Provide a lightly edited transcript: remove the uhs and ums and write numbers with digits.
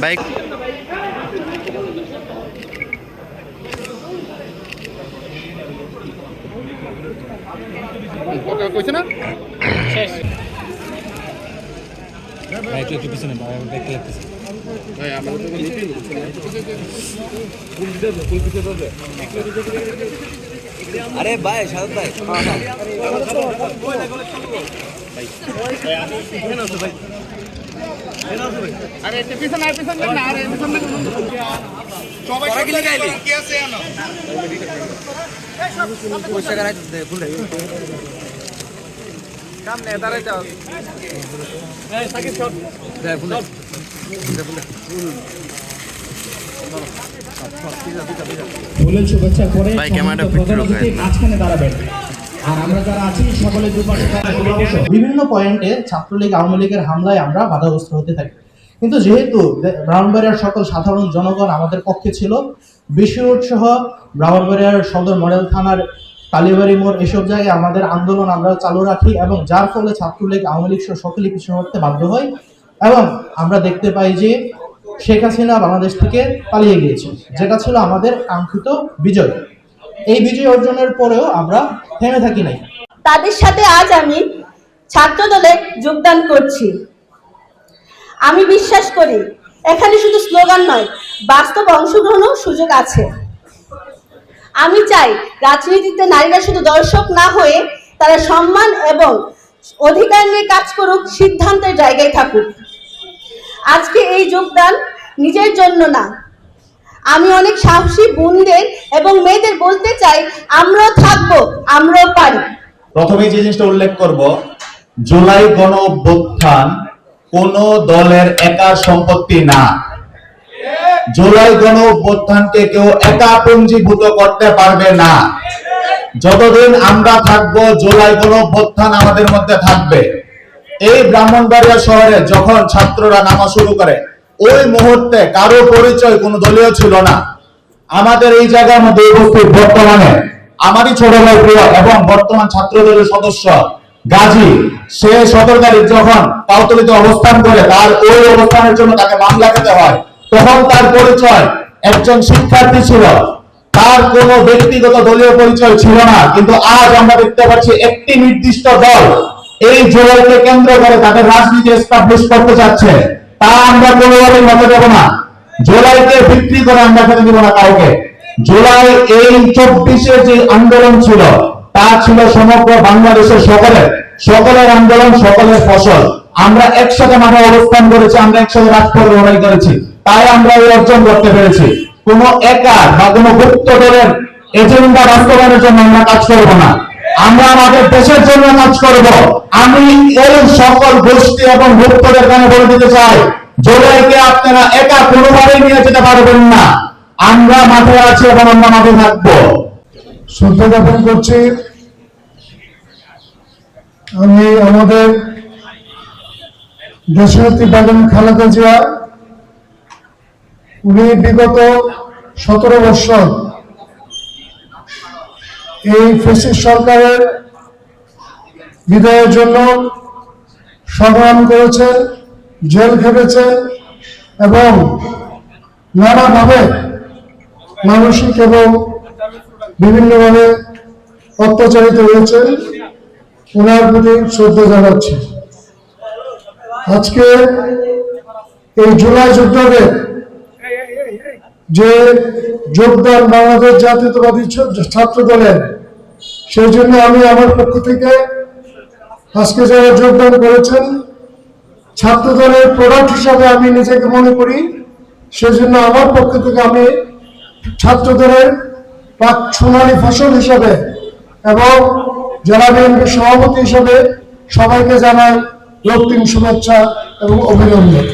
Bike কইছে না শেষ ভাই একটু পিছনে দেখতে লাগতেছে ভাই আমাদের তো নিতে আরে ভাই শাহাদ ভাই আরে এটা পিছনে না আরে পিছনে সবাই কি লাগাইলি কি আছে জানো পয়সা গায় ভুলে সামনে দাঁড়াই যাও এই সাকিব শট দে ভুলে ফুলের শুভেচ্ছা করে মাঝখানে দাঁড়াবেন আর আমরা যারা আছি সকলে দুপাশে বিভিন্ন পয়েন্টে ছাত্রলীগ আওয়ামী লীগের হামলায় আমরা বাধাগ্রস্ত হতে থাকি, কিন্তু যেহেতু ব্রাহ্মণবাড়িয়ার সকল সাধারণ জনগণ আমাদের পক্ষে ছিল, বিশ্বরোড সহ ব্রাহ্মণবাড়িয়ার সদর মডেল থানার কালীবাড়ি মোড় এসব জায়গায় আমাদের আন্দোলন আমরা চালু রাখি এবং যার ফলে ছাত্রলীগ আওয়ামী লীগ সহ সকলে পিছু হটতে বাধ্য হয় এবং আমরা দেখতে পাই যে শেখ হাসিনা বাংলাদেশ থেকে পালিয়ে গিয়েছে, যেটা ছিল আমাদের কাঙ্ক্ষিত বিজয়। এই বিজয় অর্জনের পরেও আমরা থেমে থাকি নাই। তাদের সাথে আজ আমি ছাত্র দলে যোগদান করছি। আমি বিশ্বাস করি এখানে শুধু স্লোগান নয়, বাস্তব অংশগ্রহণও সুযোগ আছে। আমি চাই রাজনীতিতে নারীরা শুধু দর্শক না হয়ে তারা সম্মান এবং অধিকার নিয়ে কাজ করুক, সিদ্ধান্তের জায়গায় থাকুক। আজকে এই যোগদান নিজের জন্য না, আমি অনেক সাহসী বোনদের এবং মেয়েদের বলতে চাই, আমরাও থাকবো, আমরাও পারি। প্রথমে যে জিনিসটা উল্লেখ করব, জুলাই গণ অভ্যুত্থান কোন দলের একা সম্পত্তি না। জুলাই গণ অভ্যুত্থানকে কেউ একা পুঞ্জীভূত করতে পারবে না। যতদিন আমরা থাকবো জুলাই গণ অভ্যুত্থান আমাদের মধ্যে থাকবে। এই ব্রাহ্মণবাড়িয়া শহরে যখন ছাত্ররা নামা শুরু করে, ওই মুহূর্তে কারো পরিচয় কোনো দলীয় ছিল না। আমাদের এই জায়গার মধ্যে উপস্থিত বর্তমানে আমারই ছোট ভাই প্রিয় এবং বর্তমান ছাত্র দলের সদস্য গাজী, সে 17 তারিখ যখন কাউতলিতে অবস্থান করে, তার ওই অবস্থানের জন্য তাকে মামলা খেতে হয়, তখন তার পরিচয় একজন শিক্ষার্থী ছিল, তার কোনো ব্যক্তিগত দলীয় পরিচয় ছিল না। কিন্তু আজ আমরা দেখতে পাচ্ছি একটি নির্দিষ্ট দল এই জুলাইকে কেন্দ্র করে তাদের রাজনীতি এস্টাবলিশ করতে যাচ্ছে। তা আমরা কোনোভাবেই হতে দেব না। জুলাইকে বিক্রি করে আমরা খেতে দেব না কাউকে। জুলাই এই 24-এর যে আন্দোলন ছিল, তা ছিল সমগ্র বাংলাদেশের সকলের আন্দোলন, সকলের ফসল। আমরা একসাথে মাঠে অবস্থান করেছি, আমরা একসাথে রাজপথে লড়াই করেছি, তাই আমরা এই অর্জন করতে পেরেছি। কোন একা বা কোন গুপ্ত দলের এজেন্ডা বাস্তবায়নের জন্য আমরা কাজ করব না, আমরা আমাদের দেশের জন্য কাজ করব। আমি এই সকল গোষ্ঠী এবং গুপ্তদের কানে বলে দিতে চাই, জুলাইকে আপনারা একা কোনোভাবেই নিয়ে যেতে পারবেন না। আমরা মাঠে আছি এবং আমরা মাঠে থাকবো। শ্রদ্ধা জ্ঞাপন করছি আমি আমাদের দেশনেত্রী বেগম খালেদা জিয়া। উনি বিগত 17 বছর এই ফ্যাসিস্ট সরকারের বিদায়ের জন্য সংগ্রাম করেছেন, জেল খেটেছেন এবং নানাভাবে মানসিক এবং বিভিন্নভাবে অত্যাচারিত হয়েছেন। ওনার প্রতি শ্রদ্ধা জানাচ্ছি। আজকে এই জুলাই যোদ্ধাদের যে যোগদান বাংলাদেশ জাতীয়তাবাদী ছাত্র দলের, সেই জন্য আমি আমার পক্ষ থেকে আজকে যারা যোগদান করেছেন, ছাত্র দলের প্রোডাক্ট হিসাবে আমি নিজেকে মনে করি। সেজন্য আমার পক্ষ থেকে আমি ছাত্র দলের সোনালী ফসল হিসাবে এবং জেলা বিএনপির সভাপতি হিসাবে সবাইকে জানাই রক্তিম শুভেচ্ছা এবং অভিনন্দন।